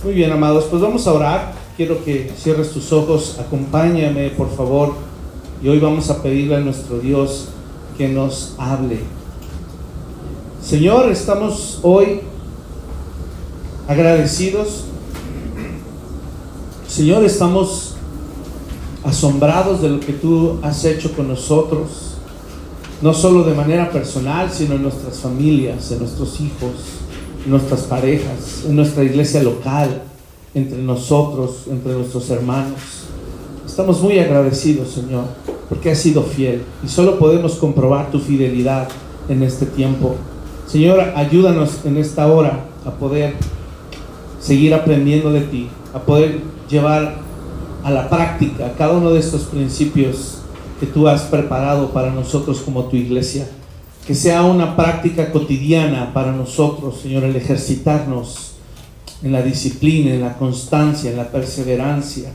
Muy bien, amados, pues vamos a orar. Quiero que cierres tus ojos, acompáñame, por favor. Y hoy vamos a pedirle a nuestro Dios que nos hable. Señor, estamos hoy agradecidos. Señor, estamos asombrados de lo que tú has hecho con nosotros, no solo de manera personal, sino en nuestras familias, en nuestros hijos, en nuestras parejas, en nuestra iglesia local, entre nosotros, entre nuestros hermanos. Estamos muy agradecidos, Señor, porque has sido fiel y solo podemos comprobar tu fidelidad en este tiempo. Señor, ayúdanos en esta hora a poder seguir aprendiendo de ti, a poder llevar a la práctica cada uno de estos principios que tú has preparado para nosotros como tu iglesia. Que sea una práctica cotidiana para nosotros, Señor, el ejercitarnos en la disciplina, en la constancia, en la perseverancia.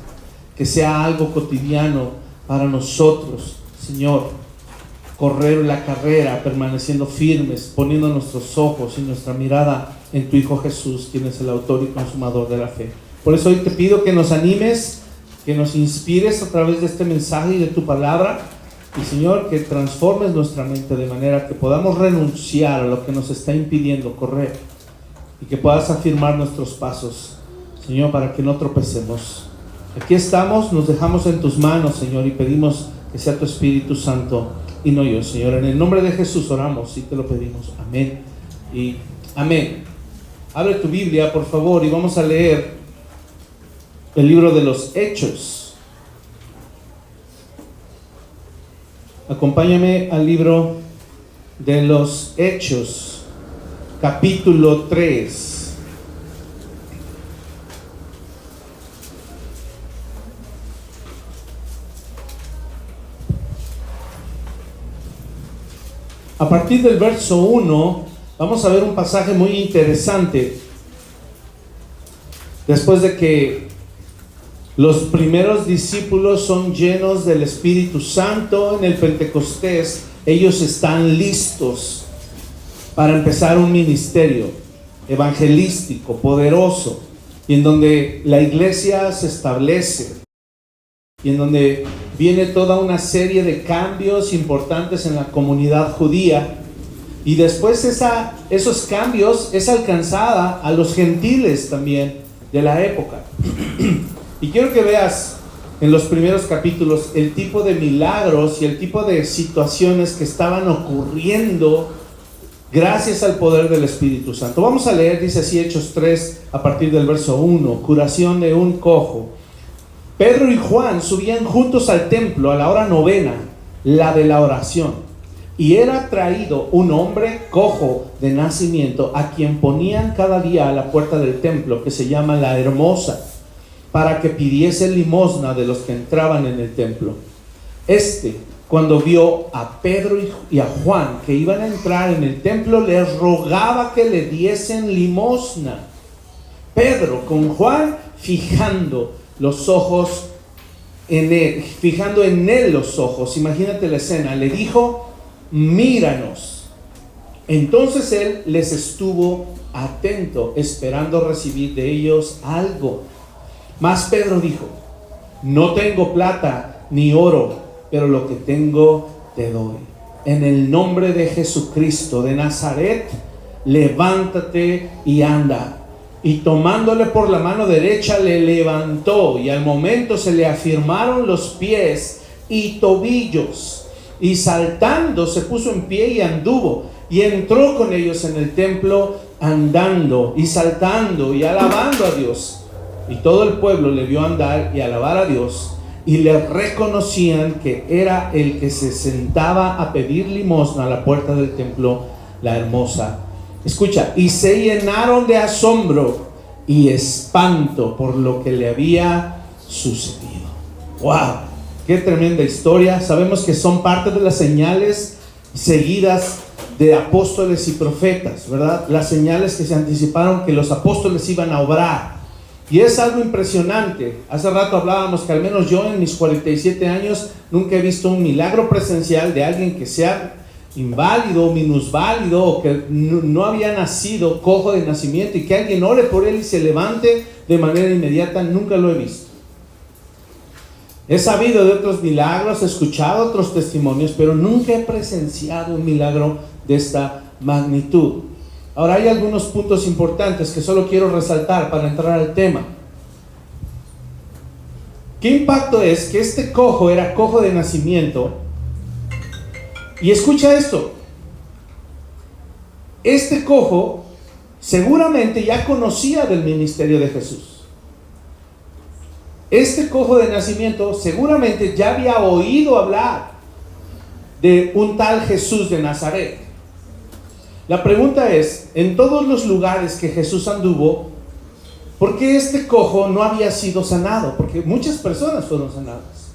Que sea algo cotidiano para nosotros, Señor, correr la carrera permaneciendo firmes, poniendo nuestros ojos y nuestra mirada en tu Hijo Jesús, quien es el autor y consumador de la fe. Por eso hoy te pido que nos animes, que nos inspires a través de este mensaje y de tu palabra. Y Señor, que transformes nuestra mente de manera que podamos renunciar a lo que nos está impidiendo correr y que puedas afirmar nuestros pasos, Señor, para que no tropecemos. Aquí estamos, nos dejamos en tus manos, Señor, y pedimos que sea tu Espíritu Santo y no yo, Señor. En el nombre de Jesús oramos y te lo pedimos. Amén y amén. Abre tu Biblia, por favor, y vamos a leer el libro de los Hechos. Acompáñame al libro de los Hechos, capítulo 3. A partir del verso 1, vamos a ver un pasaje muy interesante. Después de que los primeros discípulos son llenos del Espíritu Santo en el Pentecostés, ellos están listos para empezar un ministerio evangelístico, poderoso, y en donde la iglesia se establece, y en donde viene toda una serie de cambios importantes en la comunidad judía. Y después esos cambios es alcanzada a los gentiles también de la época. Y quiero que veas en los primeros capítulos el tipo de milagros y el tipo de situaciones que estaban ocurriendo gracias al poder del Espíritu Santo. Vamos a leer, dice así, Hechos 3, a partir del verso 1, curación de un cojo. Pedro y Juan subían juntos al templo a la hora novena, la de la oración. Y era traído un hombre cojo de nacimiento, a quien ponían cada día a la puerta del templo, que se llama La Hermosa, para que pidiese limosna de los que entraban en el templo. Cuando vio a Pedro y a Juan que iban a entrar en el templo, les rogaba que le diesen limosna. Pedro con Juan fijando los ojos en él, fijando en él los ojos. Imagínate la escena. Le dijo: míranos. Entonces él les estuvo atento, esperando recibir de ellos algo. Mas Pedro dijo: no tengo plata ni oro, pero lo que tengo te doy. En el nombre de Jesucristo de Nazaret, levántate y anda. Y tomándole por la mano derecha, le levantó, y al momento se le afirmaron los pies y tobillos. Y saltando se puso en pie y anduvo, y entró con ellos en el templo, andando y saltando y alabando a Dios. Y todo el pueblo le vio andar y alabar a Dios, y le reconocían que era el que se sentaba a pedir limosna a la puerta del templo, La Hermosa. Escucha, y se llenaron de asombro y espanto por lo que le había sucedido. ¡Wow! ¡Qué tremenda historia! Sabemos que son parte de las señales seguidas de apóstoles y profetas, ¿verdad? Las señales que se anticiparon que los apóstoles iban a obrar. Y es algo impresionante. Hace rato hablábamos que al menos yo en mis 47 años nunca he visto un milagro presencial de alguien que sea inválido, minusválido, o que no había nacido cojo de nacimiento, y que alguien ore por él y se levante de manera inmediata, nunca lo he visto. He sabido de otros milagros, he escuchado otros testimonios, pero nunca he presenciado un milagro de esta magnitud. Ahora, hay algunos puntos importantes que solo quiero resaltar para entrar al tema. ¿Qué impacto es que este cojo era cojo de nacimiento? Y escucha esto. Este cojo seguramente ya conocía del ministerio de Jesús. Este cojo de nacimiento seguramente ya había oído hablar de un tal Jesús de Nazaret. La pregunta es, en todos los lugares que Jesús anduvo, ¿por qué este cojo no había sido sanado? Porque muchas personas fueron sanadas.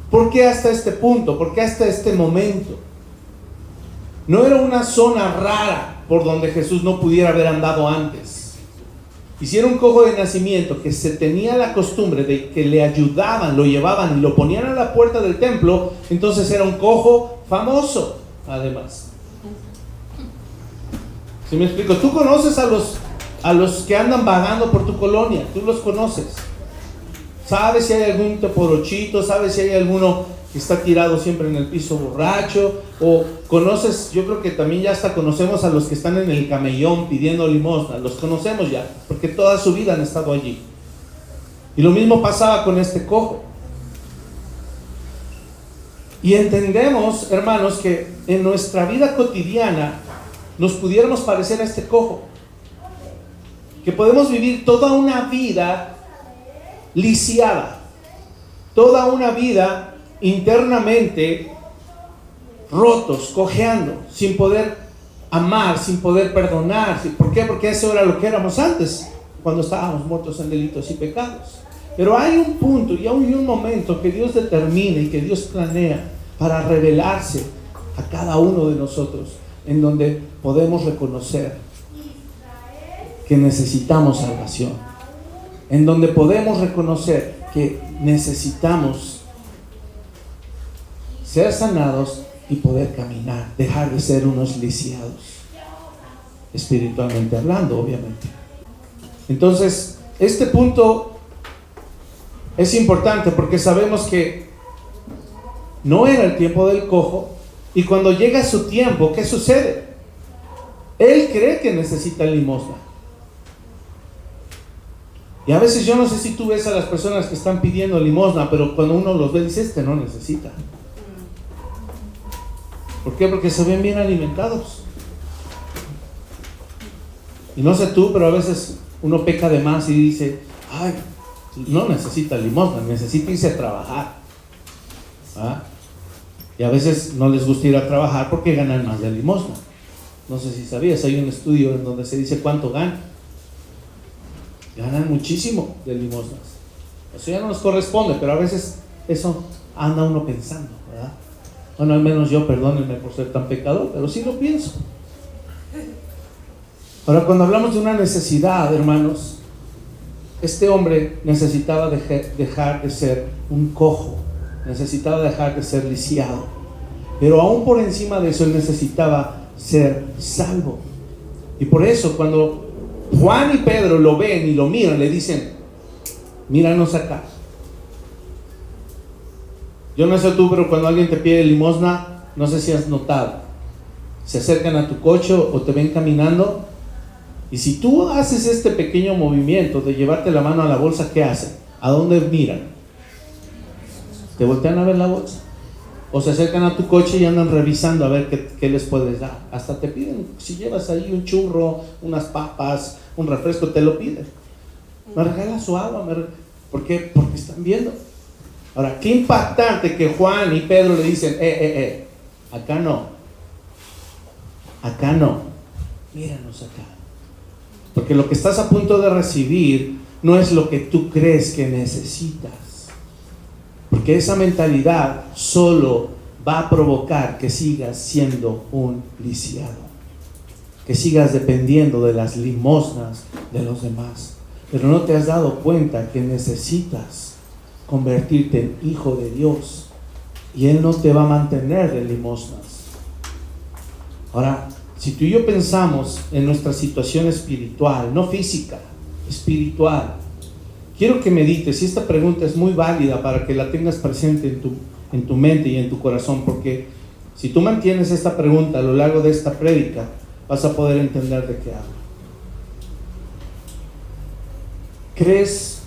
¿Por qué hasta este punto? ¿Por qué hasta este momento? No era una zona rara por donde Jesús no pudiera haber andado antes. Y si era un cojo de nacimiento que se tenía la costumbre de que le ayudaban, lo llevaban y lo ponían a la puerta del templo, entonces era un cojo famoso, además. ¿Sí me explico? Tú conoces a los que andan vagando por tu colonia, tú los conoces. Sabes si hay algún teporochito, sabes si hay alguno que está tirado siempre en el piso borracho, o conoces, yo creo que también ya hasta conocemos a los que están en el camellón pidiendo limosna, los conocemos ya, porque toda su vida han estado allí. Y lo mismo pasaba con este cojo. Y entendemos, hermanos, que en nuestra vida cotidiana nos pudiéramos parecer a este cojo, que podemos vivir toda una vida lisiada, toda una vida internamente rotos, cojeando, sin poder amar, sin poder perdonar. ¿Por qué? Porque eso era lo que éramos antes, cuando estábamos muertos en delitos y pecados. Pero hay un punto y hay un momento que Dios determina y que Dios planea para revelarse a cada uno de nosotros, en donde podemos reconocer que necesitamos salvación, en donde podemos reconocer que necesitamos ser sanados y poder caminar, dejar de ser unos lisiados, espiritualmente hablando, obviamente. Entonces, este punto es importante porque sabemos que no era el tiempo del cojo, y cuando llega su tiempo, ¿qué sucede? Él cree que necesita limosna. Y a veces yo no sé si tú ves a las personas que están pidiendo limosna, pero cuando uno los ve, dice, este no necesita. ¿Por qué? Porque se ven bien alimentados. Y no sé tú, pero a veces uno peca de más y dice, ay, no necesita limosna, necesita irse a trabajar. ¿Ah? Y a veces no les gusta ir a trabajar porque ganan más de limosna. No sé si sabías, hay un estudio en donde se dice cuánto ganan. Ganan muchísimo de limosnas. Eso ya no nos corresponde, pero a veces eso anda uno pensando, ¿verdad? Bueno, al menos yo, perdónenme por ser tan pecador, pero sí lo pienso. Ahora, cuando hablamos de una necesidad, hermanos, este hombre necesitaba dejar de ser un cojo, necesitaba dejar de ser lisiado, pero aún por encima de eso, él necesitaba ser salvo. Y por eso, cuando Juan y Pedro lo ven y lo miran, le dicen, míranos acá. Yo no sé tú, pero cuando alguien te pide limosna, no sé si has notado, se acercan a tu coche o te ven caminando, y si tú haces este pequeño movimiento de llevarte la mano a la bolsa, ¿qué hacen? ¿A dónde miran? ¿Te voltean a ver la bolsa? O se acercan a tu coche y andan revisando a ver qué les puedes dar. Hasta te piden, si llevas ahí un churro, unas papas, un refresco, te lo piden. Me regala su agua. ¿Por qué? Porque están viendo. Ahora, qué impactante que Juan y Pedro le dicen, acá no. Acá no. Míranos acá. Porque lo que estás a punto de recibir no es lo que tú crees que necesitas. Porque esa mentalidad solo va a provocar que sigas siendo un lisiado, que sigas dependiendo de las limosnas de los demás. Pero no te has dado cuenta que necesitas convertirte en hijo de Dios, y Él no te va a mantener de limosnas. Ahora, si tú y yo pensamos en nuestra situación espiritual, no física, espiritual, quiero que medites, y esta pregunta es muy válida para que la tengas presente en tu mente y en tu corazón, porque si tú mantienes esta pregunta a lo largo de esta prédica, vas a poder entender de qué hablo. ¿Crees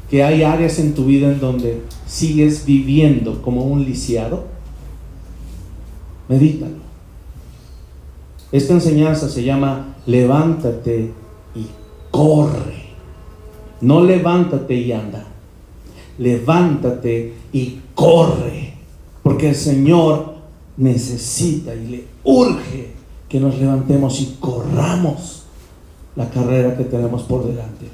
que hay áreas en tu vida en donde sigues viviendo como un lisiado? Medítalo. Esta enseñanza se llama levántate y corre. No levántate y anda. Levántate y corre. Porque el Señor necesita y le urge que nos levantemos y corramos la carrera que tenemos por delante.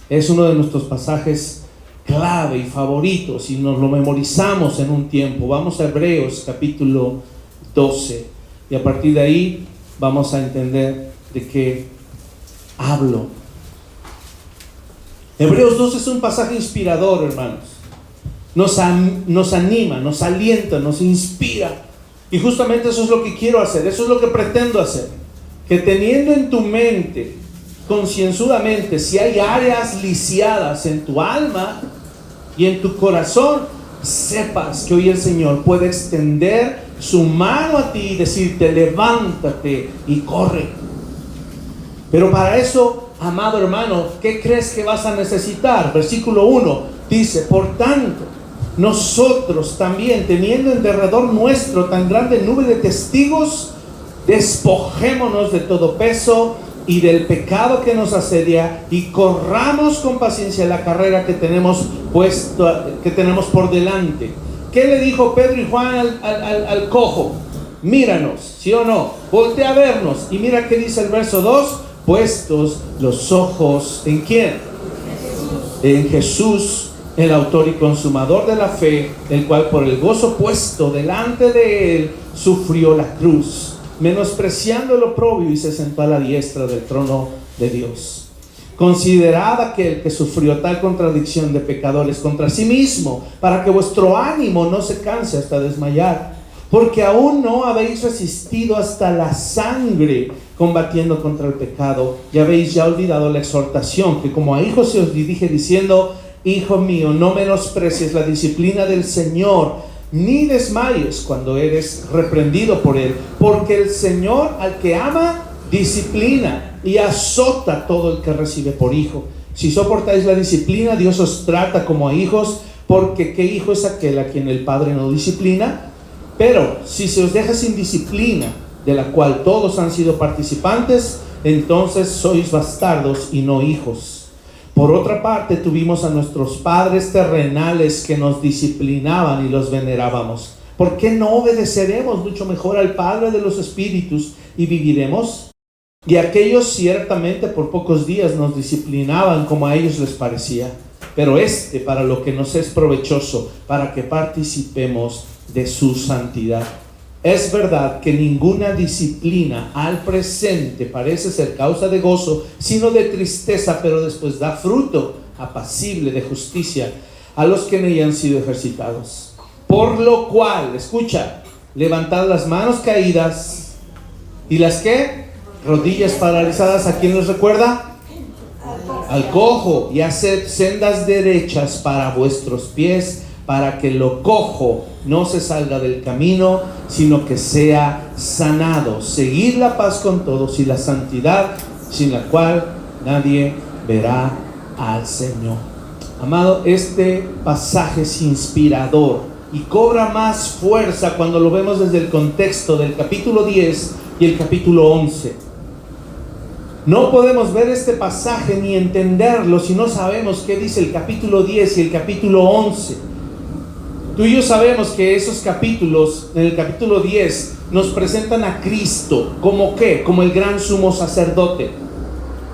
Es uno de nuestros pasajes clave y favoritos y nos lo memorizamos en un tiempo. Vamos a Hebreos capítulo 12 y a partir de ahí vamos a entender de qué hablo. Hebreos 12 es un pasaje inspirador, hermanos. Nos anima, nos alienta, nos inspira. Y justamente eso es lo que quiero hacer, eso es lo que pretendo hacer. Que teniendo en tu mente, concienzudamente, si hay áreas lisiadas en tu alma y en tu corazón, sepas que hoy el Señor puede extender su mano a ti y decirte: levántate y corre. Pero para eso, amado hermano, ¿qué crees que vas a necesitar? Versículo 1 dice: por tanto, nosotros también, teniendo en derredor nuestro tan grande nube de testigos, despojémonos de todo peso y del pecado que nos asedia y corramos con paciencia la carrera que tenemos por delante. ¿Qué le dijo Pedro y Juan al cojo? Míranos, ¿sí o no? Voltea a vernos. Y mira qué dice el verso 2: puestos los ojos ¿en quién? En Jesús, el autor y consumador de la fe, el cual por el gozo puesto delante de él sufrió la cruz, menospreciando el oprobio, y se sentó a la diestra del trono de Dios. Considerad aquel que sufrió tal contradicción de pecadores contra sí mismo, para que vuestro ánimo no se canse hasta desmayar, porque aún no habéis resistido hasta la sangre combatiendo contra el pecado, y habéis ya olvidado la exhortación que como a hijos se os dirige, diciendo: hijo mío, no menosprecies la disciplina del Señor, ni desmayes cuando eres reprendido por él, porque el Señor al que ama disciplina y azota a todo el que recibe por hijo. Si soportáis la disciplina, Dios os trata como a hijos, porque ¿qué hijo es aquel a quien el Padre no disciplina? Pero si se os deja sin disciplina, de la cual todos han sido participantes, entonces sois bastardos y no hijos. Por otra parte, tuvimos a nuestros padres terrenales que nos disciplinaban y los venerábamos. ¿Por qué no obedeceremos mucho mejor al Padre de los Espíritus y viviremos? Y aquellos ciertamente por pocos días nos disciplinaban como a ellos les parecía, pero para lo que nos es provechoso, para que participemos de su santidad. Es verdad que ninguna disciplina al presente parece ser causa de gozo, sino de tristeza, pero después da fruto apacible de justicia a los que en ella han sido ejercitados. Por lo cual, escucha, levantad las manos caídas y las que rodillas paralizadas. ¿A quién les recuerda? Al cojo. Y haced sendas derechas para vuestros pies, para que lo cojo no se salga del camino, sino que sea sanado. Seguid la paz con todos y la santidad, sin la cual nadie verá al Señor. Amado, este pasaje es inspirador y cobra más fuerza cuando lo vemos desde el contexto del capítulo 10 y el capítulo 11. No podemos ver este pasaje ni entenderlo si no sabemos qué dice el capítulo 10 y el capítulo 11. Tú y yo sabemos que esos capítulos, en el capítulo 10, nos presentan a Cristo como ¿qué? Como el gran sumo sacerdote.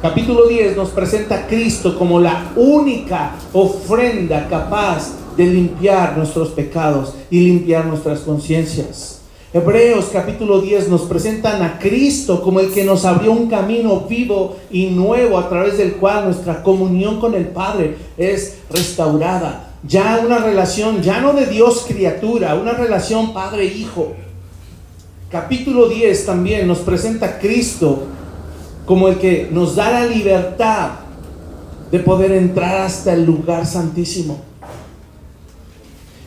Capítulo 10 nos presenta a Cristo como la única ofrenda capaz de limpiar nuestros pecados y limpiar nuestras conciencias. Hebreos capítulo 10 nos presentan a Cristo como el que nos abrió un camino vivo y nuevo a través del cual nuestra comunión con el Padre es restaurada. Ya una relación, ya no de Dios criatura, una relación padre-hijo. Capítulo 10 también nos presenta a Cristo como el que nos da la libertad de poder entrar hasta el lugar santísimo.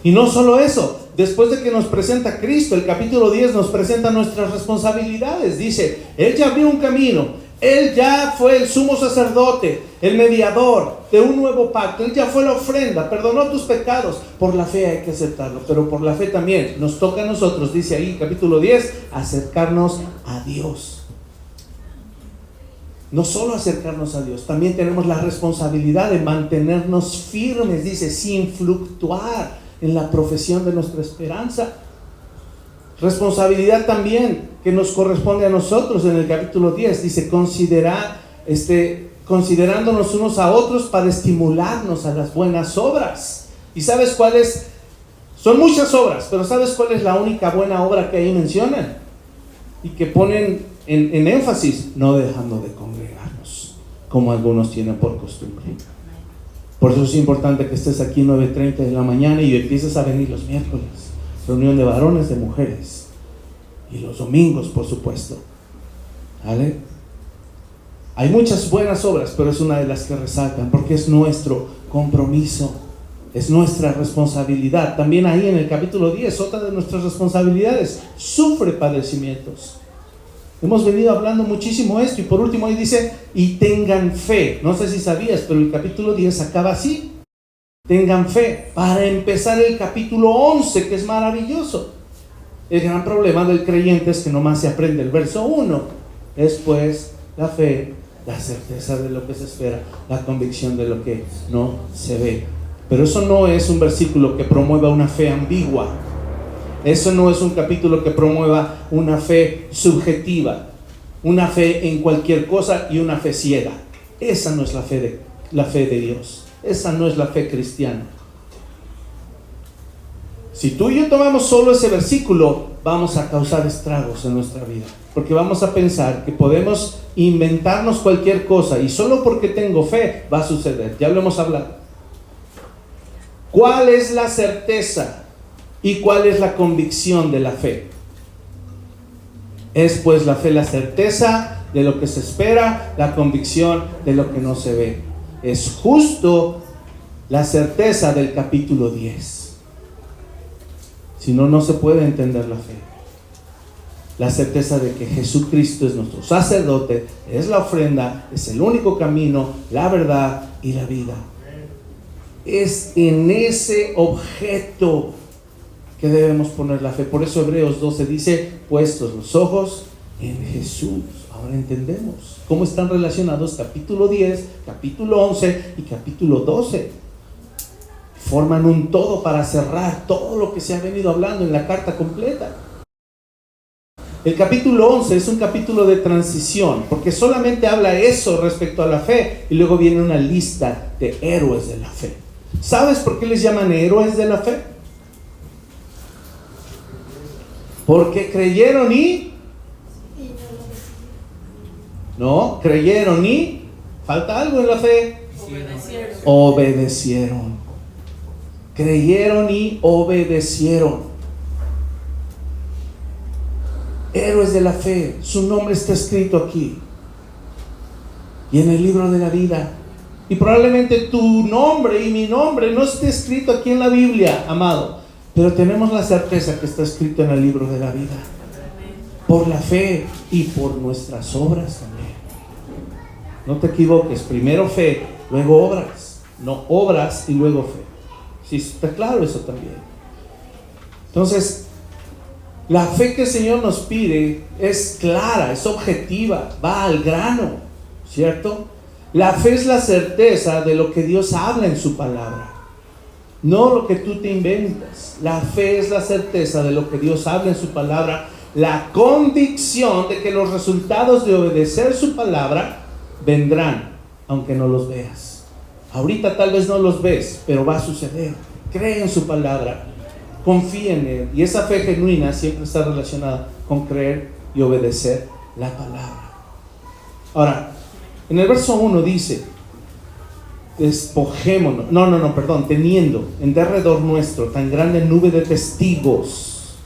Y no solo eso, después de que nos presenta a Cristo, el capítulo 10 nos presenta nuestras responsabilidades. Dice, Él ya abrió un camino, Él ya fue el sumo sacerdote, el mediador de un nuevo pacto, Él ya fue la ofrenda, perdonó tus pecados. Por la fe hay que aceptarlo, pero por la fe también nos toca a nosotros, dice ahí capítulo 10, acercarnos a Dios. No solo acercarnos a Dios, también tenemos la responsabilidad de mantenernos firmes, dice, sin fluctuar en la profesión de nuestra esperanza. Responsabilidad también que nos corresponde a nosotros en el capítulo 10, dice, considerándonos unos a otros para estimularnos a las buenas obras. ¿Y sabes cuáles? Son muchas obras, pero ¿sabes cuál es la única buena obra que ahí mencionan? Y que ponen en énfasis, no dejando de congregarnos, como algunos tienen por costumbre. Por eso es importante que estés aquí 9:30 de la mañana y empieces a venir los miércoles, reunión de varones, de mujeres, y los domingos, por supuesto. ¿Vale? Hay muchas buenas obras, pero es una de las que resaltan, porque es nuestro compromiso, es nuestra responsabilidad. También ahí en el capítulo 10, otra de nuestras responsabilidades, sufre padecimientos. Hemos venido hablando muchísimo esto, y por último ahí dice, y tengan fe. No sé si sabías, pero el capítulo 10 acaba así. Tengan fe. Para empezar el capítulo 11, que es maravilloso. El gran problema del creyente es que nomás se aprende el verso 1. Después, la fe, la certeza de lo que se espera, la convicción de lo que no se ve. Pero eso no es un versículo que promueva una fe ambigua. Eso no es un capítulo que promueva una fe subjetiva, una fe en cualquier cosa y una fe ciega. Esa no es la fe de Dios. Esa no es la fe cristiana. Si tú y yo tomamos solo ese versículo, vamos a causar estragos en nuestra vida, porque vamos a pensar que podemos inventarnos cualquier cosa y solo porque tengo fe va a suceder. Ya lo hemos hablado. ¿Cuál es la certeza y cuál es la convicción de la fe? Es pues la fe la certeza de lo que se espera, la convicción de lo que no se ve. Es justo la certeza del capítulo 10. Si no, no se puede entender la fe. La certeza de que Jesucristo es nuestro sacerdote, es la ofrenda, es el único camino, la verdad y la vida. Es en ese objeto que debemos poner la fe. Por eso Hebreos 12 dice, puestos los ojos en Jesús. Ahora entendemos cómo están relacionados capítulo 10, capítulo 11 y capítulo 12. Forman un todo para cerrar todo lo que se ha venido hablando en la carta completa. El capítulo 11 es un capítulo de transición, porque solamente habla eso respecto a la fe, y luego viene una lista de héroes de la fe. ¿Sabes por qué les llaman héroes de la fe? Porque creyeron y... No, creyeron y... Falta algo en la fe. Obedecieron. Creyeron y obedecieron. Héroes de la fe, su nombre está escrito aquí y en el libro de la vida. Y probablemente tu nombre y mi nombre no esté escrito aquí en la Biblia, amado, pero tenemos la certeza que está escrito en el libro de la vida, por la fe y por nuestras obras también. No te equivoques, primero fe, luego obras, no obras y luego fe. Sí, está claro eso también. Entonces, la fe que el Señor nos pide es clara, es objetiva, va al grano, ¿cierto? La fe es la certeza de lo que Dios habla en su palabra, no lo que tú te inventas. La fe es la certeza de lo que Dios habla en su palabra, la convicción de que los resultados de obedecer su palabra vendrán, aunque no los veas. Ahorita tal vez no los ves, pero va a suceder. Cree en su palabra, confía en Él, y esa fe genuina siempre está relacionada con creer y obedecer la palabra. Ahora, en el verso 1 dice, despojémonos, teniendo en derredor nuestro tan grande nube de testigos.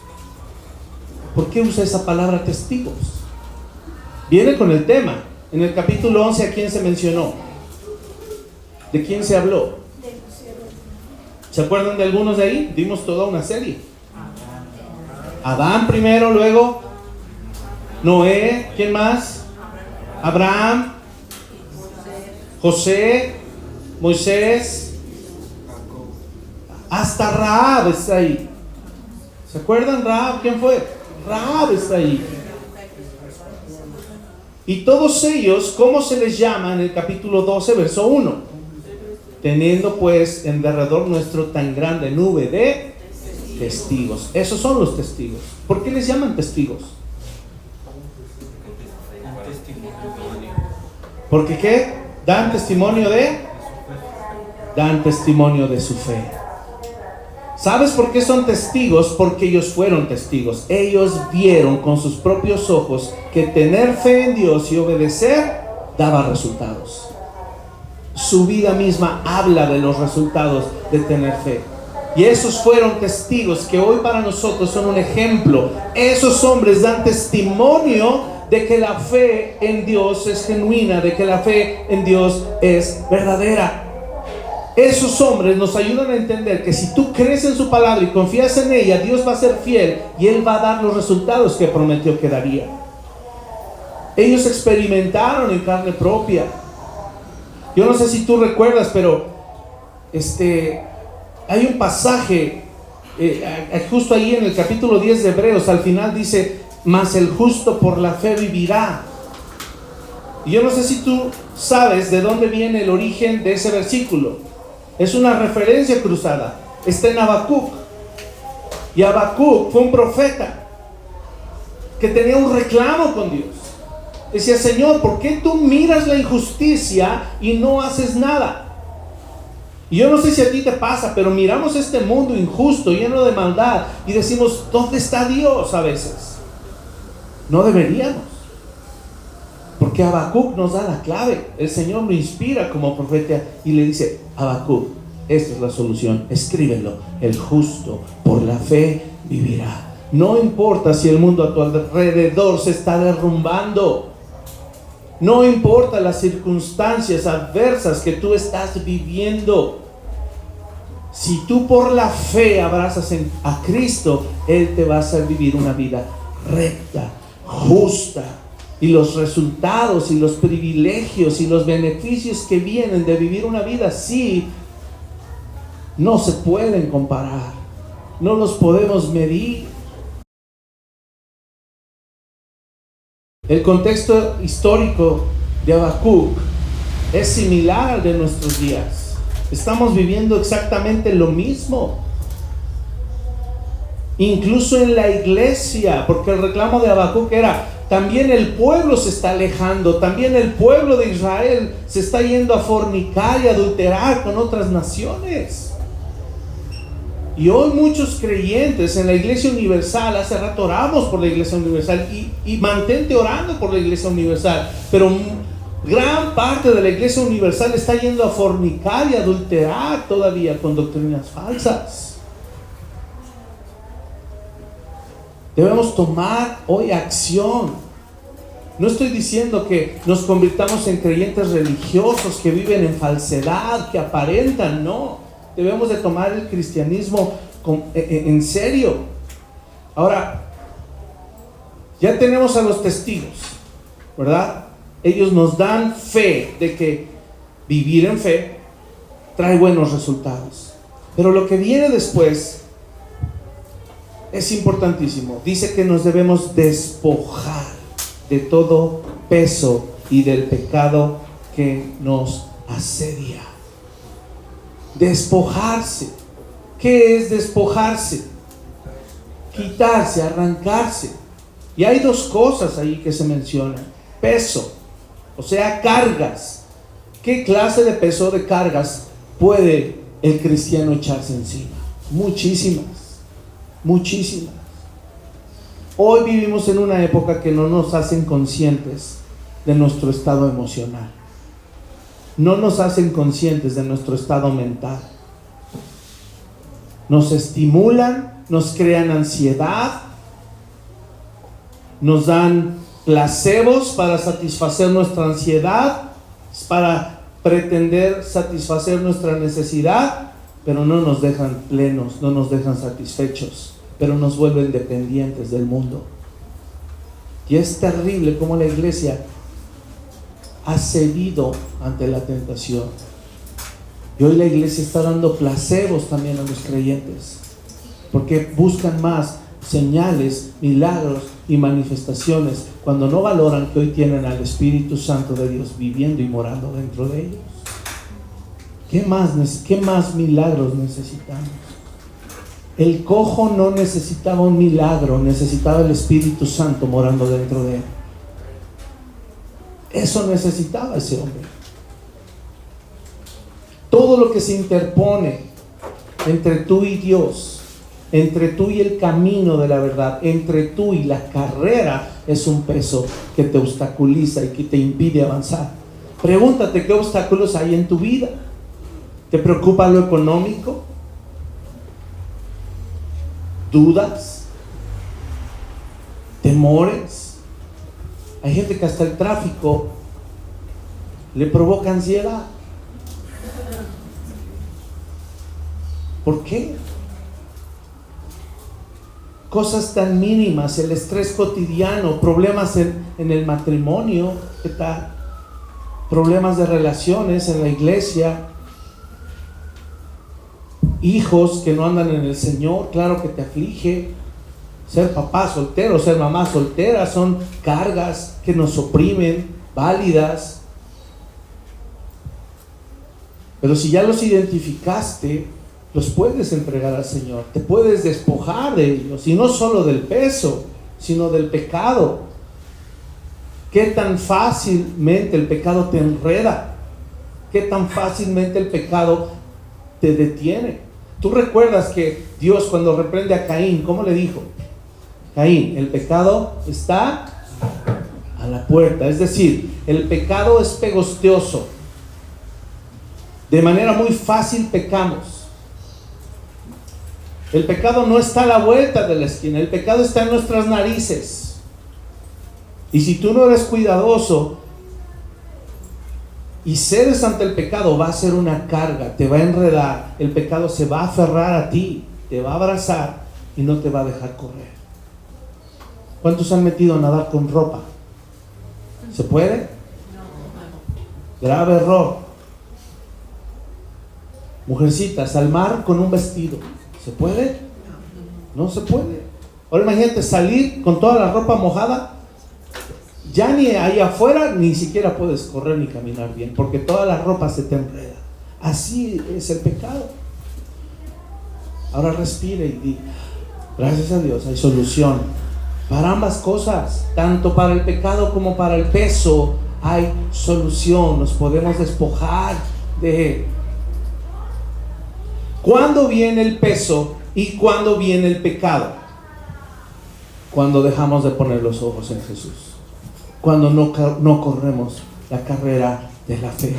¿Por qué usa esa palabra testigos? Viene con el tema. En el capítulo 11, ¿a quién se mencionó? ¿De quién se habló? ¿Se acuerdan de algunos de ahí? Dimos toda una serie. Adán primero, luego Noé, ¿quién más? Abraham, José, Moisés, hasta Rahab está ahí. ¿Se acuerdan Rahab? ¿Quién fue? Rahab está ahí. Y todos ellos, ¿cómo se les llama en el capítulo 12, verso 1? Teniendo pues en derredor nuestro tan grande nube de testigos. Esos son los testigos. ¿Por qué les llaman testigos? Porque ¿qué? Dan testimonio de su fe. ¿Sabes por qué son testigos? Porque ellos fueron testigos. Ellos vieron con sus propios ojos que tener fe en Dios y obedecer daba resultados. Su vida misma habla de los resultados de tener fe. Y esos fueron testigos que hoy para nosotros son un ejemplo. Esos hombres dan testimonio de que la fe en Dios es genuina, de que la fe en Dios es verdadera. Esos hombres nos ayudan a entender que si tú crees en su palabra y confías en ella, Dios va a ser fiel y Él va a dar los resultados que prometió que daría. Ellos experimentaron en carne propia. Yo no sé si tú recuerdas, pero hay un pasaje justo ahí en el capítulo 10 de Hebreos, al final dice: mas el justo por la fe vivirá. Y yo no sé si tú sabes de dónde viene el origen de ese versículo. Es una referencia cruzada. Está en Habacuc. Y Habacuc fue un profeta que tenía un reclamo con Dios. Decía: Señor, ¿por qué tú miras la injusticia y no haces nada? Y yo no sé si a ti te pasa, pero miramos este mundo injusto, lleno de maldad, y decimos: ¿dónde está Dios? A veces no deberíamos, porque Habacuc nos da la clave. El Señor lo inspira como profeta y le dice: Habacuc, esta es la solución, escríbelo, el justo por la fe vivirá. No importa si el mundo a tu alrededor se está derrumbando, no importa las circunstancias adversas que tú estás viviendo, si tú por la fe abrazas a Cristo, Él te va a hacer vivir una vida recta, justa, y los resultados y los privilegios y los beneficios que vienen de vivir una vida así no se pueden comparar, no los podemos medir. El contexto histórico de Habacuc es similar al de nuestros días. Estamos viviendo exactamente lo mismo, incluso en la iglesia, porque el reclamo de Habacuc era: también el pueblo se está alejando, también el pueblo de Israel se está yendo a fornicar y adulterar con otras naciones. Y hoy muchos creyentes en la Iglesia Universal, hace rato oramos por la Iglesia Universal y mantente orando por la Iglesia Universal, pero gran parte de la Iglesia Universal está yendo a fornicar y adulterar todavía con doctrinas falsas. Debemos tomar hoy acción. No estoy diciendo que nos convirtamos en creyentes religiosos que viven en falsedad, que aparentan, no. Debemos de tomar el cristianismo en serio. Ahora, ya tenemos a los testigos, ¿verdad? Ellos nos dan fe de que vivir en fe trae buenos resultados. Pero lo que viene después es importantísimo. Dice que nos debemos despojar de todo peso y del pecado que nos asedia. Despojarse. ¿Qué es despojarse? Quitarse, arrancarse. Y hay dos cosas ahí que se mencionan. Peso, o sea, cargas. ¿Qué clase de peso de cargas puede el cristiano echarse encima? Muchísimas, muchísimas. Hoy vivimos en una época que no nos hacen conscientes de nuestro estado emocional. No nos hacen conscientes de nuestro estado mental. Nos estimulan, nos crean ansiedad nos dan placebos para satisfacer nuestra ansiedad, para pretender satisfacer nuestra necesidad, pero no nos dejan plenos, no nos dejan satisfechos, pero nos vuelven dependientes del mundo. Y es terrible cómo la iglesia ha cedido ante la tentación. Y hoy la iglesia está dando placebos también a los creyentes, porque buscan más señales, milagros y manifestaciones, cuando no valoran que hoy tienen al Espíritu Santo de Dios viviendo y morando dentro de ellos. ¿Qué más milagros necesitamos? El cojo no necesitaba un milagro, necesitaba el Espíritu Santo morando dentro de él. Eso necesitaba ese hombre. Todo lo que se interpone entre tú y Dios, entre tú y el camino de la verdad, entre tú y la carrera, es un peso que te obstaculiza y que te impide avanzar. Pregúntate qué obstáculos hay en tu vida. ¿Te preocupa lo económico? ¿Dudas? ¿Temores? Hay gente que hasta el tráfico le provoca ansiedad. ¿Por qué? Cosas tan mínimas, el estrés cotidiano, problemas en el matrimonio, ¿qué tal? Problemas de relaciones en la iglesia, hijos que no andan en el Señor, claro que te aflige. Ser papá soltero, ser mamá soltera, son cargas que nos oprimen, válidas. Pero si ya los identificaste, los puedes entregar al Señor, te puedes despojar de ellos, y no solo del peso, sino del pecado. ¿Qué tan fácilmente el pecado te enreda? ¿Qué tan fácilmente el pecado te detiene? Tú recuerdas que Dios, cuando reprende a Caín, ¿cómo le dijo? Caín, el pecado está a la puerta. Es decir, el pecado es pegostioso. De manera muy fácil pecamos. El pecado no está a la vuelta de la esquina, el pecado está en nuestras narices. Y si tú no eres cuidadoso y cedes ante el pecado, va a ser una carga, te va a enredar. El pecado se va a aferrar a ti, te va a abrazar y no te va a dejar correr. ¿Cuántos han metido a nadar con ropa? ¿Se puede? Grave error. Mujercitas, al mar con un vestido. ¿Se puede? No se puede. Ahora imagínate salir con toda la ropa mojada. Ya ni ahí afuera ni siquiera puedes correr ni caminar bien, porque toda la ropa se te enreda. Así es el pecado. Ahora respire y di: gracias a Dios, hay solución para ambas cosas, tanto para el pecado como para el peso. Hay solución, nos podemos despojar de él. ¿Cuándo viene el peso y cuándo viene el pecado? Cuando dejamos de poner los ojos en Jesús, cuando no corremos la carrera de la fe.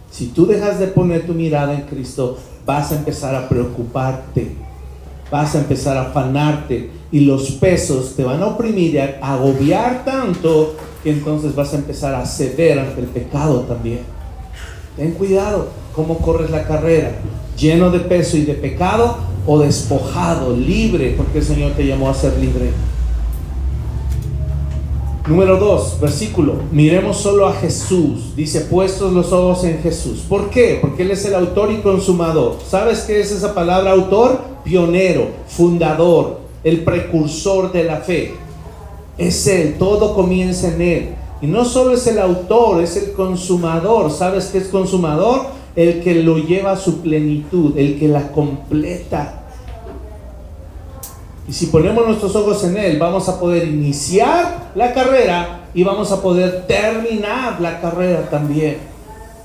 Si tú dejas de poner tu mirada en Cristo, vas a empezar a preocuparte, vas a empezar a afanarte, y los pesos te van a oprimir y a agobiar tanto que entonces vas a empezar a ceder ante el pecado también. Ten cuidado cómo corres la carrera, lleno de peso y de pecado, o despojado, libre, porque el Señor te llamó a ser libre. Número 2, versículo: miremos solo a Jesús. Dice: puestos los ojos en Jesús. ¿Por qué? Porque Él es el autor y consumador. ¿Sabes qué es esa palabra autor? Pionero, fundador, el precursor de la fe. Es Él, todo comienza en Él. Y no solo es el autor, es el consumador. ¿Sabes qué es consumador? El que lo lleva a su plenitud, el que la completa. Y si ponemos nuestros ojos en Él, vamos a poder iniciar la carrera y vamos a poder terminar la carrera también.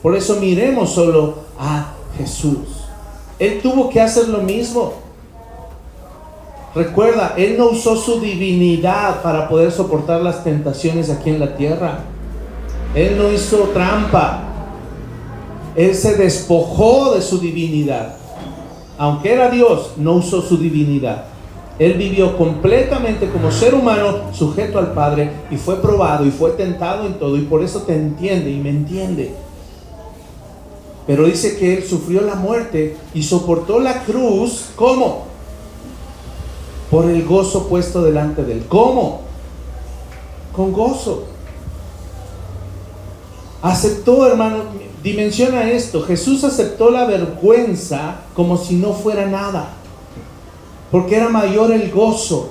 Por eso miremos solo a Jesús. Él tuvo que hacer lo mismo. Recuerda, Él no usó su divinidad para poder soportar las tentaciones aquí en la tierra. Él no hizo trampa. Él se despojó de su divinidad. Aunque era Dios, no usó su divinidad. Él vivió completamente como ser humano, sujeto al Padre, y fue probado y fue tentado en todo, y por eso te entiende y me entiende. Pero dice que Él sufrió la muerte y soportó la cruz. ¿Cómo? Por el gozo puesto delante de Él. ¿Cómo? Con gozo. Aceptó, hermano, dimensiona esto. Jesús aceptó la vergüenza como si no fuera nada, porque era mayor el gozo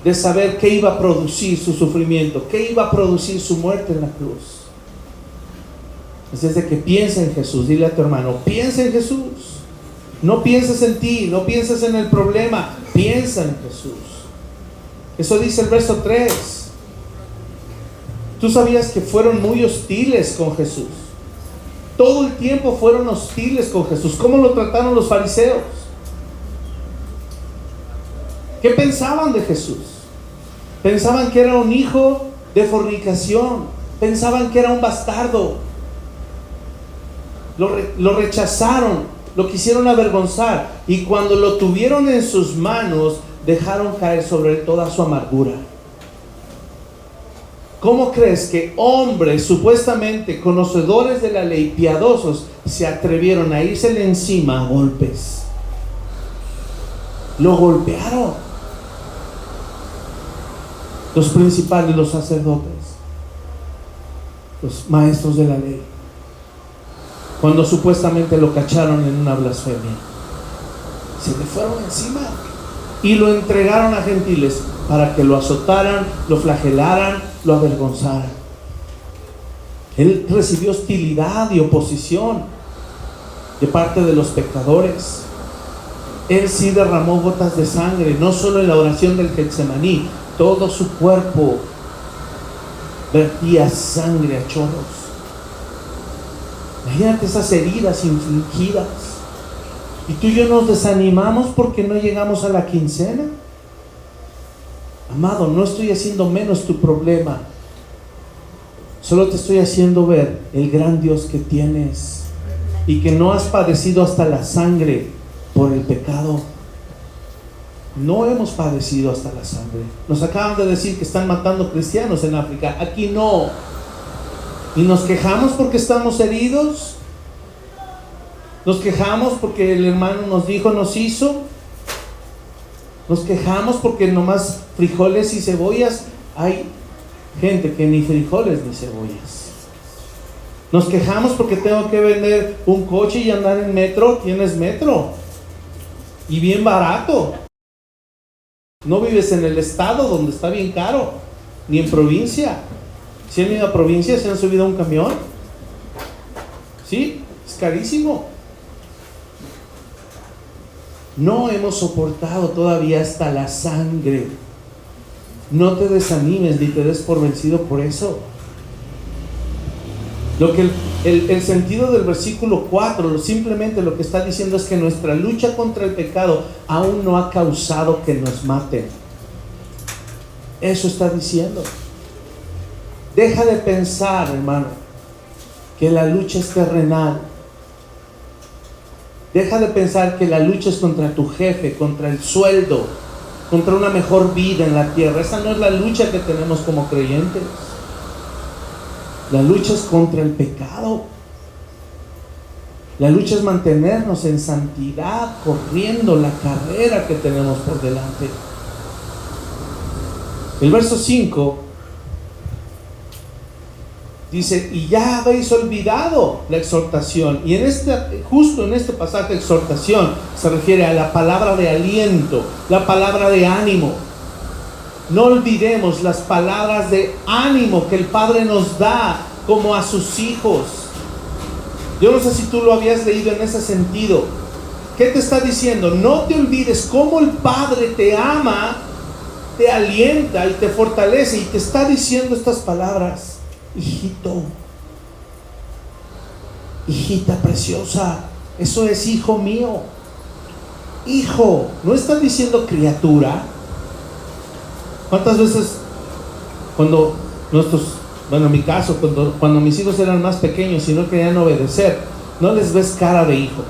de saber qué iba a producir su sufrimiento, qué iba a producir su muerte en la cruz. Es desde que piensa en Jesús. Dile a tu hermano, piensa en Jesús. No pienses en ti, no pienses en el problema, piensa en Jesús. Eso dice el verso 3. Tú sabías que fueron muy hostiles con Jesús. Todo el tiempo fueron hostiles con Jesús. ¿Cómo lo trataron los fariseos? ¿Qué pensaban de Jesús? Pensaban que era un hijo de fornicación. Pensaban que era un bastardo. Lo rechazaron, lo quisieron avergonzar, y cuando lo tuvieron en sus manos, dejaron caer sobre él toda su amargura. ¿Cómo crees que hombres supuestamente conocedores de la ley, piadosos, se atrevieron a írsele encima a golpes? Lo golpearon. Los principales, los sacerdotes, los maestros de la ley, cuando supuestamente lo cacharon en una blasfemia, se le fueron encima y lo entregaron a gentiles para que lo azotaran, lo flagelaran, lo avergonzaran. Él recibió hostilidad y oposición de parte de los pecadores. Él sí derramó gotas de sangre, no solo en la oración del Getsemaní, todo su cuerpo vertía sangre a chorros. Imagínate esas heridas infligidas. Y tú y yo nos desanimamos porque no llegamos a la quincena. Amado, no estoy haciendo menos tu problema. Solo te estoy haciendo ver el gran Dios que tienes y que no has padecido hasta la sangre por el pecado. No hemos padecido hasta la sangre. Nos acaban de decir que están matando cristianos en África. Aquí no. Y nos quejamos porque estamos heridos. Nos quejamos porque el hermano nos dijo, nos hizo. Nos quejamos porque nomás frijoles y cebollas. Hay gente que ni frijoles ni cebollas. Nos quejamos porque tengo que vender un coche y andar en metro. Tienes metro y bien barato. No vives en el estado donde está bien caro, ni en provincia. Si han ido a provincia, se han subido a un camión. Sí, es carísimo. No hemos soportado todavía hasta la sangre. No te desanimes ni te des por vencido por eso. Lo que el sentido del versículo 4, simplemente lo que está diciendo es que nuestra lucha contra el pecado aún no ha causado que nos maten. Eso está diciendo. Deja de pensar, hermano, que la lucha es terrenal. Deja de pensar que la lucha es contra tu jefe, contra el sueldo, contra una mejor vida en la tierra. Esa no es la lucha que tenemos como creyentes. La lucha es contra el pecado. La lucha es mantenernos en santidad, corriendo la carrera que tenemos por delante. El verso 5 dice, y ya habéis olvidado la exhortación. Y justo en este pasaje, exhortación se refiere a la palabra de aliento, la palabra de ánimo. No olvidemos las palabras de ánimo que el Padre nos da como a sus hijos. Yo no sé si tú lo habías leído en ese sentido. ¿Qué te está diciendo? No te olvides cómo el Padre te ama, te alienta y te fortalece, y te está diciendo estas palabras. Hijito, hijita preciosa, eso es hijo mío. Hijo, no está diciendo criatura. ¿Cuántas veces cuando en mi caso, cuando mis hijos eran más pequeños y no querían obedecer, no les ves cara de hijo,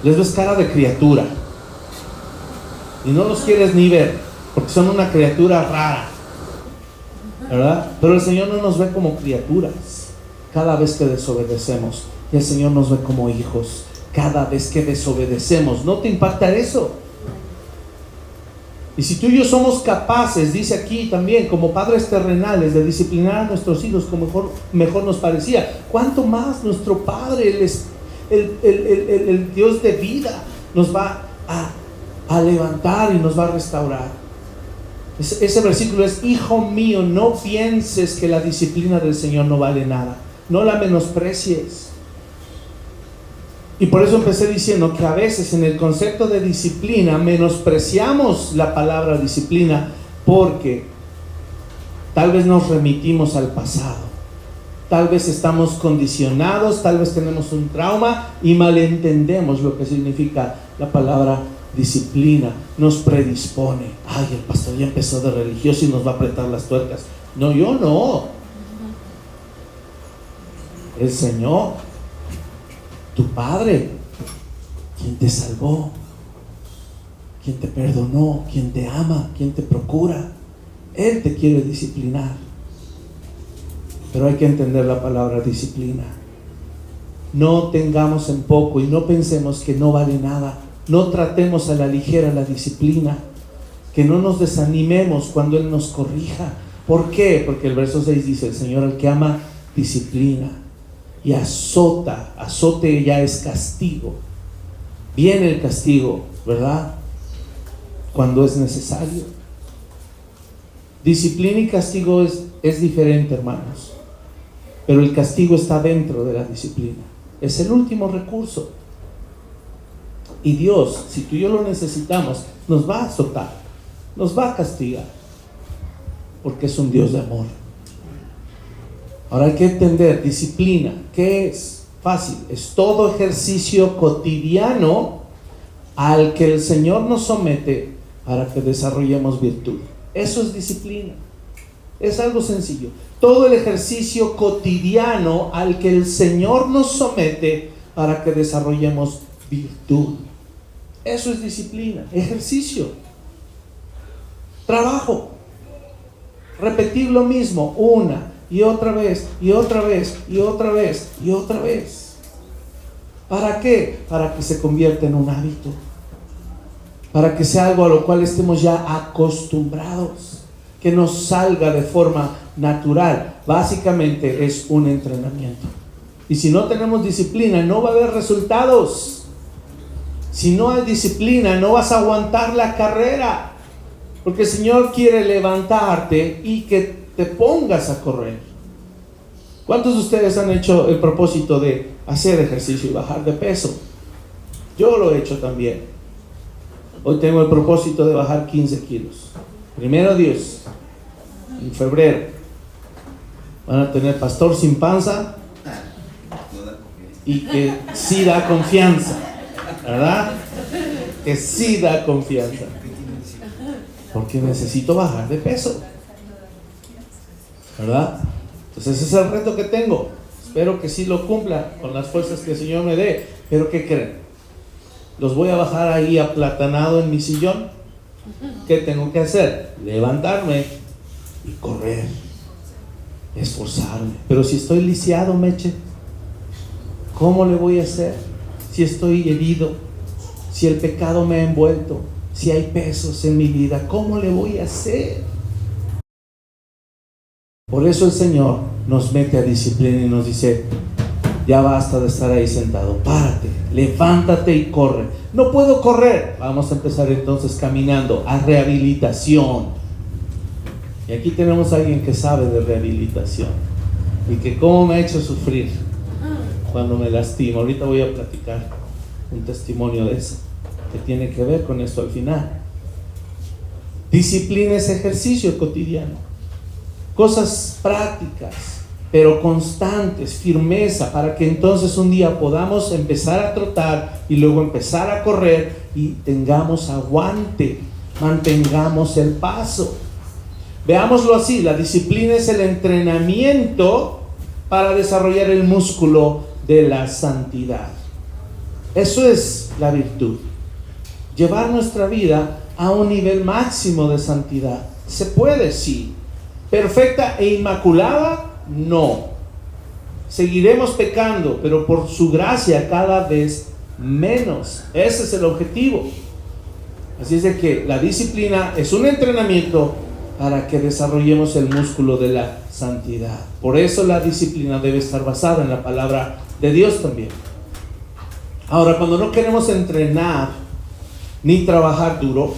les ves cara de criatura? y no los quieres ni ver, porque son una criatura rara, ¿verdad? Pero el Señor no nos ve como criaturas cada vez que desobedecemos, y el Señor nos ve como hijos cada vez que desobedecemos. ¿No te impacta eso? Y si tú y yo somos capaces, dice aquí también, como padres terrenales, de disciplinar a nuestros hijos como mejor nos parecía, ¿cuánto más nuestro Padre, el Dios de vida, nos va a levantar y nos va a restaurar? Ese versículo es: hijo mío, no pienses que la disciplina del Señor no vale nada, no la menosprecies. Y por eso empecé diciendo que a veces en el concepto de disciplina menospreciamos la palabra disciplina, porque tal vez nos remitimos al pasado, tal vez estamos condicionados, tal vez tenemos un trauma y malentendemos lo que significa la palabra disciplina. Nos predispone: ay, el pastor ya empezó de religioso y nos va a apretar las tuercas. No, yo no. El Señor, tu Padre, quien te salvó, quien te perdonó, quien te ama, quien te procura, Él te quiere disciplinar. Pero hay que entender la palabra disciplina. No tengamos en poco y no pensemos que no vale nada. No tratemos a la ligera la disciplina. Que no nos desanimemos cuando Él nos corrija. ¿Por qué? Porque el verso 6 dice: el Señor al que ama disciplina y azota. Azote ya es castigo. Viene el castigo, ¿verdad? Cuando es necesario. Disciplina y castigo es diferente, hermanos. Pero el castigo está dentro de la disciplina. Es el último recurso. Y Dios, si tú y yo lo necesitamos, nos va a azotar, nos va a castigar, porque es un Dios de amor. Ahora hay que entender, disciplina, ¿qué es? Fácil, es todo ejercicio cotidiano al que el Señor nos somete para que desarrollemos virtud. Eso es disciplina. Es algo sencillo. Todo el ejercicio cotidiano al que el Señor nos somete para que desarrollemos virtud. Eso es disciplina. Ejercicio. Trabajo. Repetir lo mismo una y otra vez, y otra vez, y otra vez, y otra vez. ¿Para qué? Para que se convierta en un hábito. Para que sea algo a lo cual estemos ya acostumbrados. Que nos salga de forma natural. Básicamente es un entrenamiento. Y si no tenemos disciplina, no va a haber resultados. Si no hay disciplina, no vas a aguantar la carrera. Porque el Señor quiere levantarte y que te pongas a correr. ¿Cuántos de ustedes han hecho el propósito de hacer ejercicio y bajar de peso? Yo lo he hecho también. Hoy tengo el propósito de bajar 15 kilos. Primero Dios, en febrero van a tener pastor sin panza y que sí da confianza, ¿verdad? Que sí da confianza, porque necesito bajar de peso, ¿verdad? Entonces ese es el reto que tengo. Espero que sí lo cumpla con las fuerzas que el Señor me dé. Pero ¿qué creen? Los voy a bajar ahí aplatanado en mi sillón. ¿Qué tengo que hacer? Levantarme y correr, esforzarme. Pero si estoy lisiado, Meche, ¿cómo le voy a hacer? Si estoy herido, si el pecado me ha envuelto, si hay pesos en mi vida, ¿cómo le voy a hacer? Por eso el Señor nos mete a disciplina y nos dice: ya basta de estar ahí sentado, párate, levántate y corre. No puedo correr. Vamos a empezar entonces caminando a rehabilitación. Y aquí tenemos a alguien que sabe de rehabilitación y que cómo me ha hecho sufrir cuando me lastimo. Ahorita voy a platicar un testimonio de eso que tiene que ver con esto al final. Disciplina es ejercicio cotidiano, cosas prácticas pero constantes, firmeza, para que entonces un día podamos empezar a trotar y luego empezar a correr y tengamos aguante, mantengamos el paso. Veámoslo así: la disciplina es el entrenamiento para desarrollar el músculo de la santidad. Eso es la virtud. Llevar nuestra vida a un nivel máximo de santidad. ¿Se puede? Sí. ¿Perfecta e inmaculada? No. Seguiremos pecando, pero por su gracia cada vez menos. Ese es el objetivo. Así es de que la disciplina es un entrenamiento para que desarrollemos el músculo de la santidad. Por eso la disciplina debe estar basada en la palabra de Dios también. Ahora, cuando no queremos entrenar ni trabajar duro,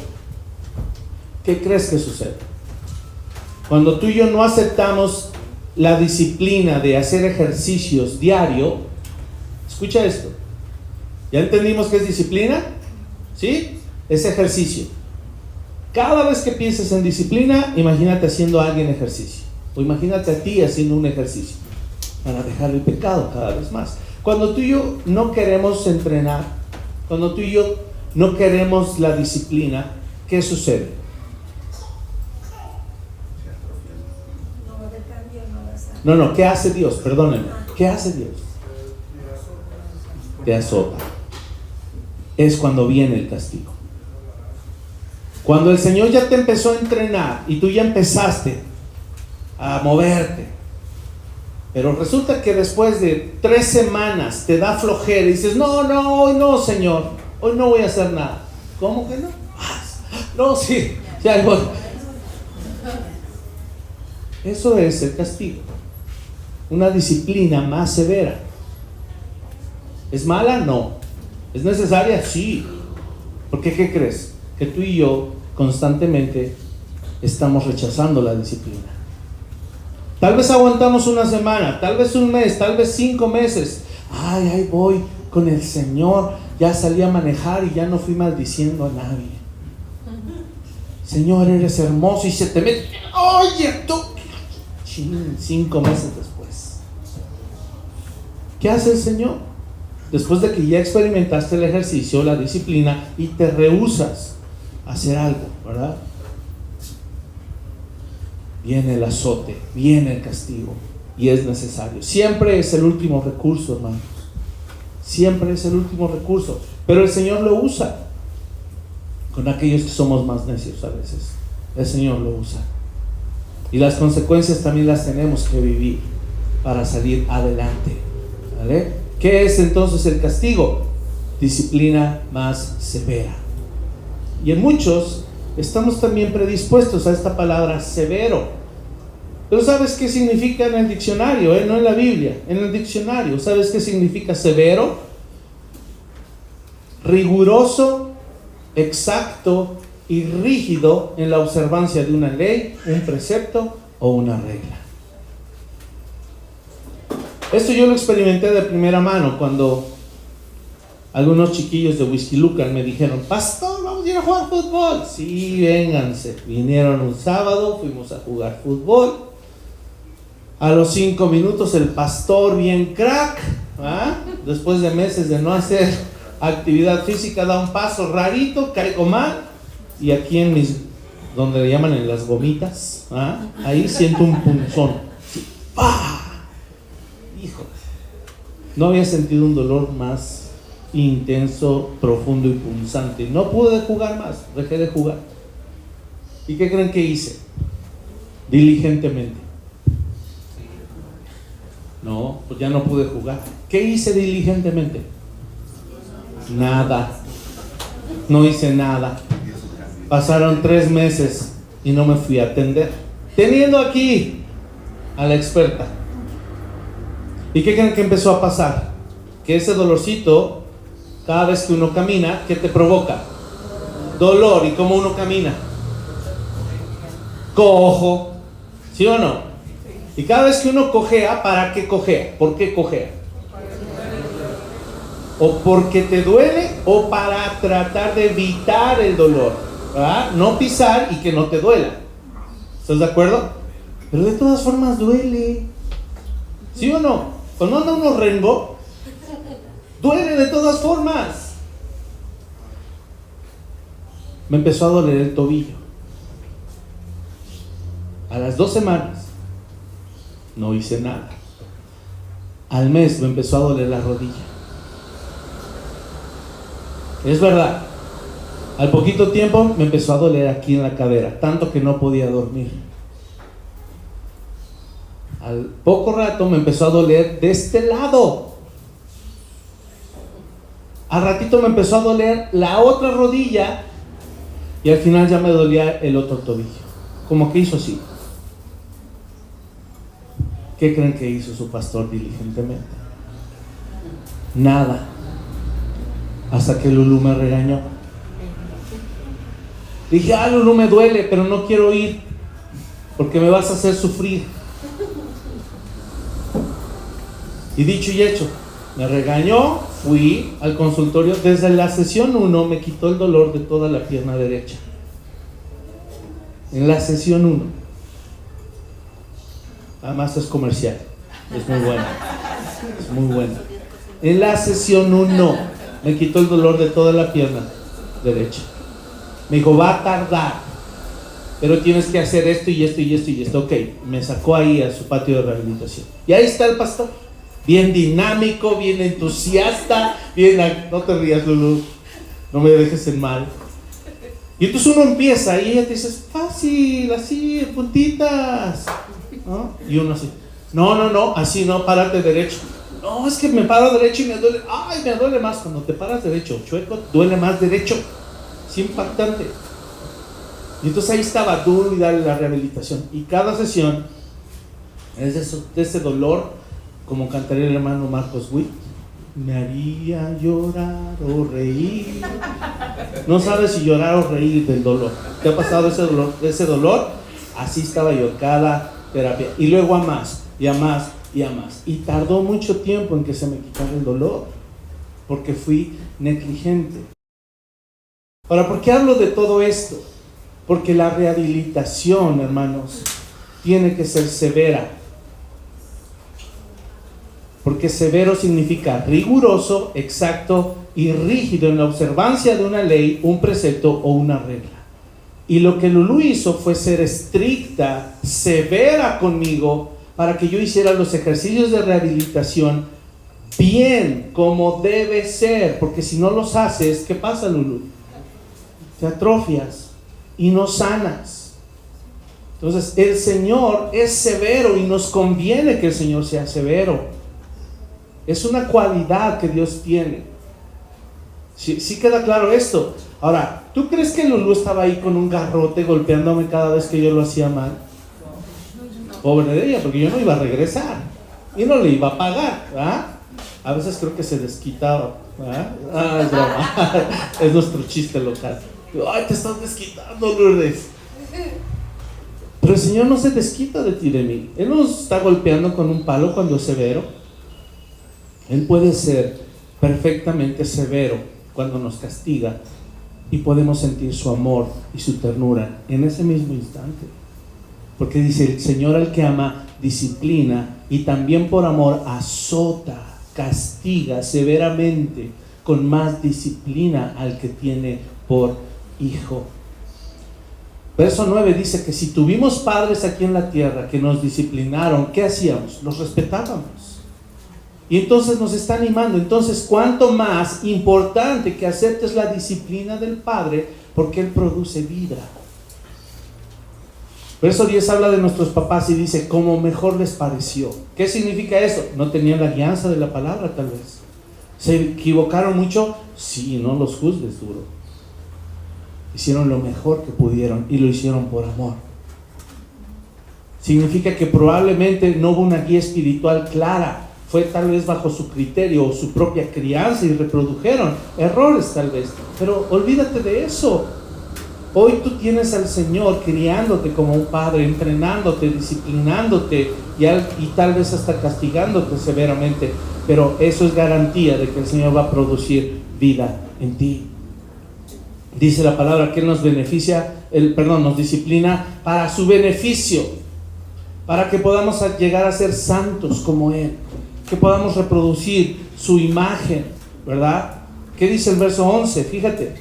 ¿qué crees que sucede? Cuando tú y yo no aceptamos la disciplina de hacer ejercicios diario, escucha esto. ¿Ya entendimos qué es disciplina? ¿Sí? Es ejercicio. Cada vez que pienses en disciplina, imagínate haciendo a alguien ejercicio. O imagínate a ti haciendo un ejercicio para dejar el pecado cada vez más. Cuando tú y yo no queremos entrenar, cuando tú y yo no queremos la disciplina, ¿qué sucede? No, ¿qué hace Dios? Perdónenme. ¿Qué hace Dios? Te azota. Es cuando viene el castigo. Cuando el Señor ya te empezó a entrenar y tú ya empezaste a moverte, pero resulta que después de 3 semanas te da flojera y dices, no, hoy no, Señor, hoy no voy a hacer nada. ¿Cómo que no? No, sí, ya voy. Eso es el castigo. Una disciplina más severa. ¿Es mala? No. ¿Es necesaria? Sí. Porque ¿qué crees? Que tú y yo constantemente estamos rechazando la disciplina. Tal vez aguantamos una semana, tal vez un mes, tal vez 5 meses. Ahí voy con el Señor. Ya salí a manejar y ya no fui maldiciendo a nadie. Señor, eres hermoso, y se te mete. Oye, tú. 5 meses después. ¿Qué hace el Señor? Después de que ya experimentaste el ejercicio, la disciplina, y te rehusas a hacer algo, ¿verdad? Viene el azote, viene el castigo, y es necesario. Siempre es el último recurso, hermanos. Siempre es el último recurso. Pero el Señor lo usa con aquellos que somos más necios a veces. El Señor lo usa. Y las consecuencias también las tenemos que vivir para salir adelante. ¿Vale? ¿Qué es entonces el castigo? Disciplina más severa. Y en muchos estamos también predispuestos a esta palabra severo. Pero ¿sabes qué significa en el diccionario? No en la Biblia, en el diccionario. ¿Sabes qué significa severo? Riguroso, exacto y rígido en la observancia de una ley, un precepto o una regla. Esto yo lo experimenté de primera mano cuando algunos chiquillos de Whisky Lucan me dijeron, pastor, vamos a ir a jugar fútbol. Sí, vénganse. Vinieron un sábado, fuimos a jugar fútbol. A los 5 minutos el pastor, bien crack, después de meses de no hacer actividad física, da un paso rarito, caigo mal, y aquí en mis, donde le llaman en las gomitas, ahí siento un punzón. ¡Pah! Hijo, no había sentido un dolor más intenso, profundo y punzante. No pude jugar más, dejé de jugar. ¿Y qué creen que hice? Diligentemente. No, pues ya no pude jugar. ¿Qué hice diligentemente? Nada. No hice nada. Pasaron 3 meses y no me fui a atender, teniendo aquí a la experta. ¿Y qué creen que empezó a pasar? Que ese dolorcito, cada vez que uno camina, ¿qué te provoca? Dolor. ¿Y cómo uno camina? Cojo. ¿Sí o no? Y cada vez que uno cojea, ¿para qué cojea? ¿Por qué cojea? O porque te duele o para tratar de evitar el dolor, ¿verdad? No pisar y que no te duela. ¿Estás de acuerdo? Pero de todas formas duele. ¿Sí o no? Cuando anda uno rengo, duele de todas formas. Me empezó a doler el tobillo. A las 2 semanas no hice nada. Al mes me empezó a doler la rodilla. Es verdad. Al poquito tiempo me empezó a doler aquí en la cadera, tanto que no podía dormir. Al poco rato me empezó a doler de este lado. Al ratito me empezó a doler la otra rodilla y al final ya me dolía el otro tobillo. Como que hizo así. ¿Qué creen que hizo su pastor diligentemente? Nada. Hasta que Lulú me regañó. Dije, Lulú, me duele, pero no quiero ir porque me vas a hacer sufrir. Y dicho y hecho, me regañó, fui al consultorio. Desde la sesión 1 me quitó el dolor de toda la pierna derecha. En la sesión 1. Además es comercial, es muy buena. Es muy buena. En la sesión 1 me quitó el dolor de toda la pierna derecha. Me dijo, va a tardar, pero tienes que hacer esto y esto y esto y esto. Ok, me sacó ahí a su patio de rehabilitación. Y ahí está el pastor. Bien dinámico, bien entusiasta, no te rías, Lulú, no me dejes en mal. Y entonces uno empieza y ella te dice, fácil, así, puntitas, ¿no? Y uno así, no, así no, párate derecho. No, es que me paro derecho y me duele, me duele más. Cuando te paras derecho, chueco, duele más derecho. Es impactante. Y entonces ahí estaba duro y darle la rehabilitación. Y cada sesión es de ese dolor, como cantaría el hermano Marcos Witt, me haría llorar o reír. No sabes si llorar o reír del dolor. ¿Te ha pasado ese dolor? Así estaba yo cada terapia. Y luego a más, y a más, y a más. Y tardó mucho tiempo en que se me quitara el dolor, porque fui negligente. Ahora, ¿por qué hablo de todo esto? Porque la rehabilitación, hermanos, tiene que ser severa. Porque severo significa riguroso, exacto y rígido en la observancia de una ley, un precepto o una regla. Y lo que Lulú hizo fue ser estricta, severa conmigo, para que yo hiciera los ejercicios de rehabilitación bien, como debe ser. Porque si no los haces, ¿qué pasa, Lulú? Te atrofias y no sanas. Entonces el Señor es severo y nos conviene que el Señor sea severo. Es una cualidad que Dios tiene. Sí queda claro esto. Ahora, ¿tú crees que Lulú estaba ahí con un garrote golpeándome cada vez que yo lo hacía mal? Pobre de ella, porque yo no iba a regresar y no le iba a pagar, ¿verdad? A veces creo que se desquitaba, ¿verdad? Es broma. Es nuestro chiste local. Ay, te estás desquitando, Lourdes. Pero el Señor no se desquita de ti y de mí. Él no nos está golpeando con un palo cuando es severo. Él puede ser perfectamente severo cuando nos castiga y podemos sentir su amor y su ternura en ese mismo instante. Porque dice, el Señor al que ama disciplina y también por amor azota, castiga severamente, con más disciplina al que tiene por hijo. Verso 9 dice que si tuvimos padres aquí en la tierra que nos disciplinaron, ¿qué hacíamos? Los respetábamos. Y entonces nos está animando. Entonces, cuánto más importante que aceptes la disciplina del Padre, porque Él produce vida. Verso 10 habla de nuestros papás y dice, como mejor les pareció. ¿Qué significa eso? No tenían la guianza de la palabra, tal vez. ¿Se equivocaron mucho? Sí, no los juzgues duro. Hicieron lo mejor que pudieron y lo hicieron por amor. Significa que probablemente no hubo una guía espiritual clara. Fue tal vez bajo su criterio o su propia crianza y reprodujeron errores tal vez. Pero olvídate de eso. Hoy tú tienes al Señor criándote como un padre, entrenándote, disciplinándote y tal vez hasta castigándote severamente. Pero eso es garantía de que el Señor va a producir vida en ti. Dice la palabra que Él nos nos disciplina para su beneficio, para que podamos llegar a ser santos como Él, que podamos reproducir su imagen, ¿verdad? ¿Qué dice el verso 11? Fíjate,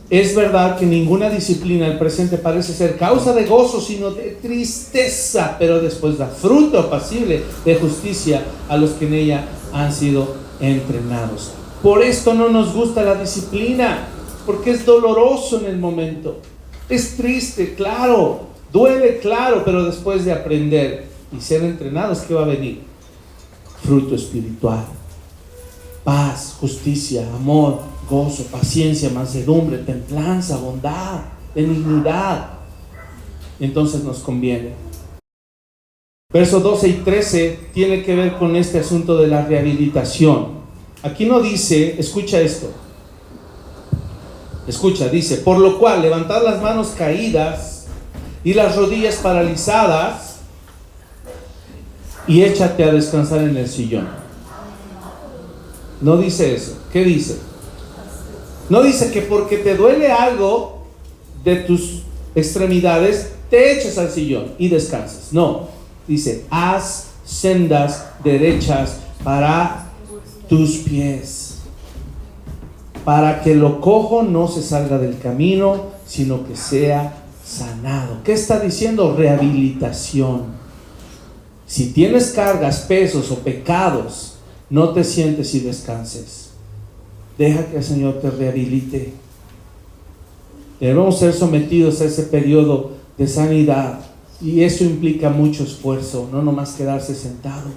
es verdad que ninguna disciplina del presente parece ser causa de gozo, sino de tristeza, pero después da fruto apacible de justicia a los que en ella han sido entrenados. Por esto no nos gusta la disciplina. porque es doloroso en el momento. Es triste, claro, duele, claro, pero después de aprender y ser entrenados, ¿qué va a venir? Fruto espiritual: paz, justicia, amor, gozo, paciencia, mansedumbre, templanza, bondad, benignidad. Entonces nos conviene. Versos 12 y 13 tiene que ver con este asunto de la rehabilitación. Aquí no dice, escucha esto. Escucha, dice: por lo cual, levantad las manos caídas y las rodillas paralizadas y échate a descansar en el sillón. No dice eso. ¿Qué dice? No dice que porque te duele algo de tus extremidades, te eches al sillón y descansas. No, dice: haz sendas derechas para tus pies, para que lo cojo no se salga del camino, sino que sea sanado. ¿Qué está diciendo? Rehabilitación. Si tienes cargas, pesos o pecados, no te sientes y descanses. Deja que el Señor te rehabilite. Debemos ser sometidos a ese periodo de sanidad, y eso implica mucho esfuerzo, no nomás quedarse sentado.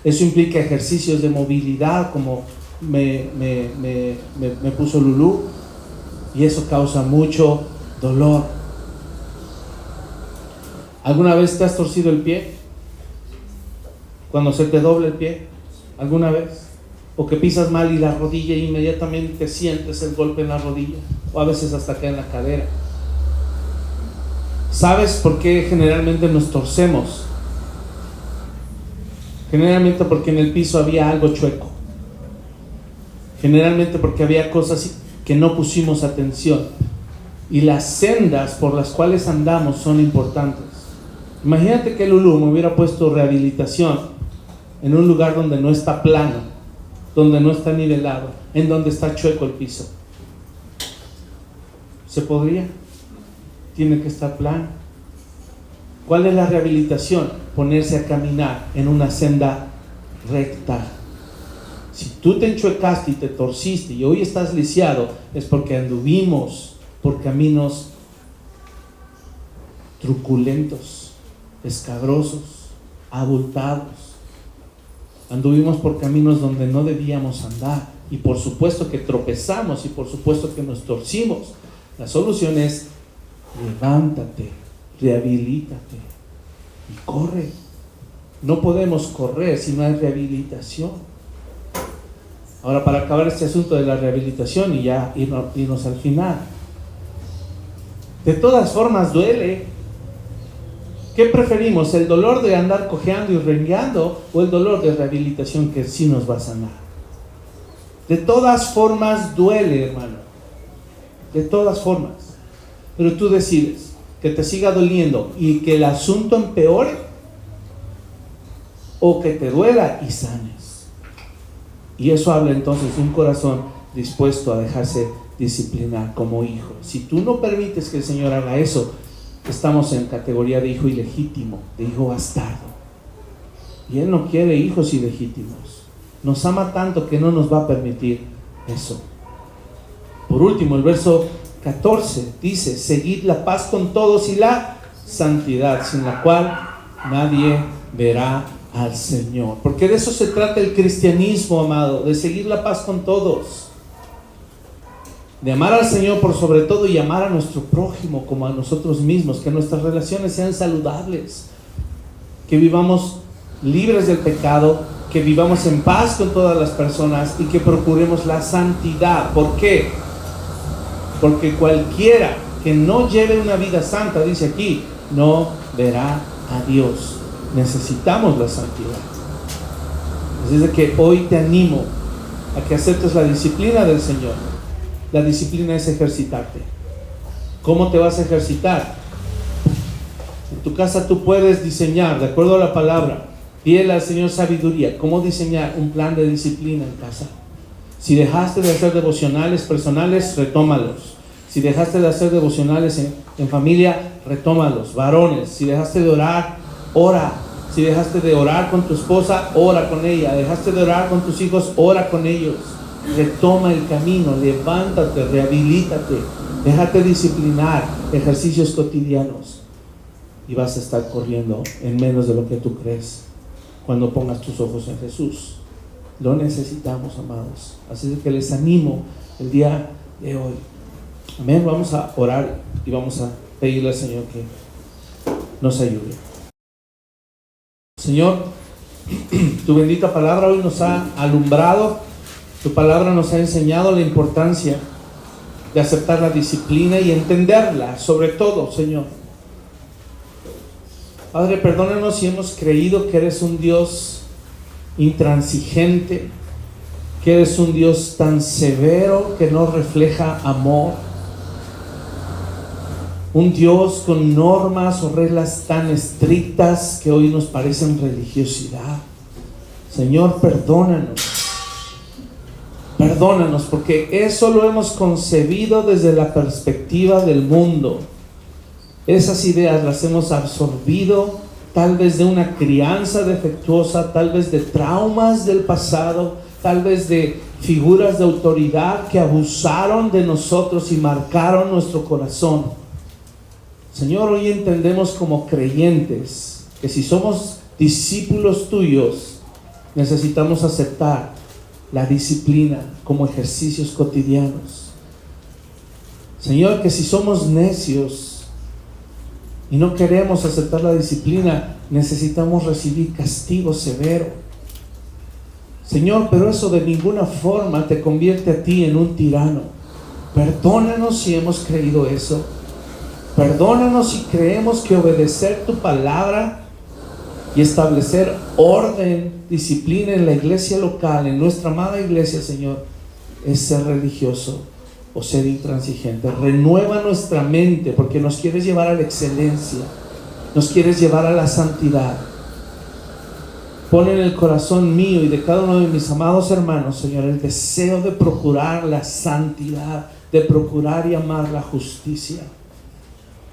Eso implica ejercicios de movilidad, como me puso Lulú, y eso causa mucho dolor. ¿Alguna vez te has torcido el pie? Cuando se te dobla el pie, ¿alguna vez? O que pisas mal y la rodilla, e inmediatamente sientes el golpe en la rodilla, o a veces hasta acá en la cadera. ¿Sabes por qué generalmente nos torcemos? Generalmente porque en el piso había algo chueco. Generalmente porque había cosas que no pusimos atención. Y las sendas por las cuales andamos son importantes. Imagínate que Lulú me hubiera puesto rehabilitación en un lugar donde no está plano, donde no está nivelado, en donde está chueco el piso. ¿Se podría? Tiene que estar plano. ¿Cuál es la rehabilitación? Ponerse a caminar en una senda recta. Si tú te enchuecaste y te torciste y hoy estás lisiado, es porque anduvimos por caminos truculentos, escabrosos, abultados. Anduvimos por caminos donde no debíamos andar, y por supuesto que tropezamos, y por supuesto que nos torcimos. La solución es: levántate, rehabilítate y corre. No podemos correr si no hay rehabilitación. Ahora, para acabar este asunto de la rehabilitación y ya irnos al final, de todas formas duele. ¿Qué preferimos? ¿El dolor de andar cojeando y rengueando, o el dolor de rehabilitación que sí nos va a sanar? De todas formas duele, hermano. De todas formas. Pero tú decides que te siga doliendo y que el asunto empeore, o que te duela y sanes. Y eso habla entonces de un corazón dispuesto a dejarse disciplinar como hijo. Si tú no permites que el Señor haga eso, estamos en categoría de hijo ilegítimo, de hijo bastardo. Y Él no quiere hijos ilegítimos. Nos ama tanto que no nos va a permitir eso. Por último, el verso 14 dice: seguid la paz con todos y la santidad, sin la cual nadie verá al Señor. Porque de eso se trata el cristianismo, amado, de seguir la paz con todos, de amar al Señor por sobre todo y amar a nuestro prójimo como a nosotros mismos, que nuestras relaciones sean saludables, que vivamos libres del pecado, que vivamos en paz con todas las personas y que procuremos la santidad. ¿Por qué? Porque cualquiera que no lleve una vida santa, dice aquí, no verá a Dios. Necesitamos la santidad. Así es que hoy te animo a que aceptes la disciplina del Señor. La disciplina es ejercitarte. ¿Cómo te vas a ejercitar? En tu casa tú puedes diseñar, de acuerdo a la palabra, pídele al Señor sabiduría. ¿Cómo diseñar un plan de disciplina en casa? Si dejaste de hacer devocionales personales, retómalos. Si dejaste de hacer devocionales en familia, retómalos. Varones, si dejaste de orar, ora. Si dejaste de orar con tu esposa, ora con ella. Dejaste de orar con tus hijos, ora con ellos. retoma el camino, levántate, rehabilítate, déjate disciplinar, ejercicios cotidianos, y vas a estar corriendo en menos de lo que tú crees cuando pongas tus ojos en Jesús. Lo necesitamos, amados. Así que les animo el día de hoy. Amén. Vamos a orar y vamos a pedirle al Señor que nos ayude. Señor, tu bendita palabra hoy nos ha alumbrado. Tu palabra nos ha enseñado la importancia de aceptar la disciplina y entenderla, sobre todo, Señor. Padre, perdónanos si hemos creído que eres un Dios intransigente, que eres un Dios tan severo que no refleja amor, un Dios con normas o reglas tan estrictas que hoy nos parecen religiosidad. Señor, perdónanos, porque eso lo hemos concebido desde la perspectiva del mundo. Esas ideas las hemos absorbido tal vez de una crianza defectuosa, tal vez de traumas del pasado, tal vez de figuras de autoridad que abusaron de nosotros y marcaron nuestro corazón. Señor, hoy entendemos como creyentes que si somos discípulos tuyos, necesitamos aceptar la disciplina como ejercicios cotidianos. Señor, que si somos necios y no queremos aceptar la disciplina, necesitamos recibir castigo severo. Señor, pero eso de ninguna forma te convierte a ti en un tirano. Perdónanos si hemos creído eso. Perdónanos si creemos que obedecer tu palabra y establecer orden, disciplina en la iglesia local, en nuestra amada iglesia, Señor, es ser religioso o ser intransigente. Renueva nuestra mente, porque nos quieres llevar a la excelencia, nos quieres llevar a la santidad. Pon en el corazón mío y de cada uno de mis amados hermanos, Señor, el deseo de procurar la santidad, de procurar y amar la justicia,